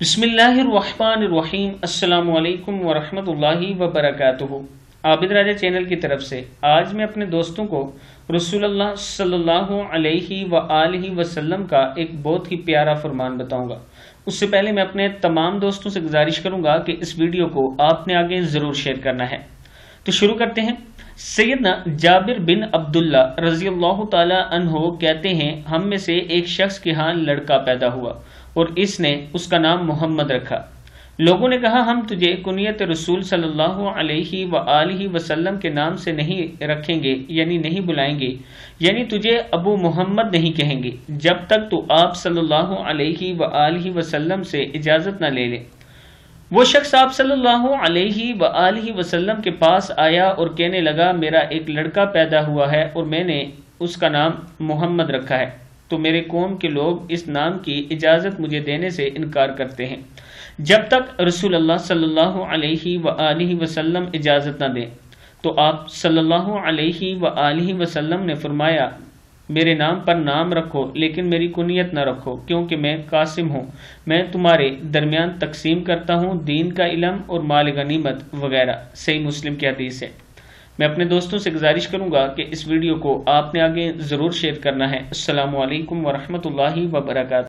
बिस्मिल्लाहिर्रहमानिर्रहीम। अस्सलामु अलैकुम वरहमतुल्लाहि वबरकातुहू। आबिद राजा चैनल की तरफ से आज मैं अपने दोस्तों को रसूलुल्लाह सल्लल्लाहु अलैहि वआलिहि वसल्लम का एक बहुत ही प्यारा फरमान बताऊंगा। उससे पहले मैं अपने तमाम दोस्तों से गुजारिश करूंगा कि इस वीडियो को आपने आगे ज़रूर शेयर करना है। तो शुरू करते हैं। सैयदना जाबिर बिन अब्दुल्ला रज़ियल्लाहु ताला अन्हो कहते हैं, हम में से एक शख्स के यहाँ लड़का पैदा हुआ और इसने उसका नाम मोहम्मद रखा। लोगों ने कहा, हम तुझे कुनियत रसूल सल्लल्लाहु अलैहि वआलिहि वसल्लम के नाम से नहीं रखेंगे, यानी नहीं बुलाएंगे, यानी तुझे अबू मोहम्मद नहीं कहेंगे जब तक तू आप सल्लल्लाहु अलैहि वआलिहि वसल्लम से इजाज़त न ले ले। वो शख्स आप सल्लल्लाहु अलैहि वआलिहि वसल्लम के पास आया और कहने लगा, मेरा एक लड़का पैदा हुआ है और मैंने उसका नाम मोहम्मद रखा है, तो मेरे कौम के लोग इस नाम की इजाज़त मुझे देने से इनकार करते हैं जब तक रसूलुल्लाह सल्लल्लाहु अलैहि वआलिहि वसल्लम इजाज़त न दें। तो आप सल्लल्लाहु अलैहि वआलिहि वसल्लम ने फरमाया, मेरे नाम पर नाम रखो लेकिन मेरी कुनियत न रखो, क्योंकि मैं कासिम हूँ, मैं तुम्हारे दरमियान तकसीम करता हूँ दीन का इल्म और माल गनीमत वगैरह। सही मुस्लिम की हदीस है। मैं अपने दोस्तों से गुजारिश करूंगा कि इस वीडियो को आपने आगे ज़रूर शेयर करना है। अस्सलामु अलैकुम वरहमतुल्लाहि वबरकातुहू।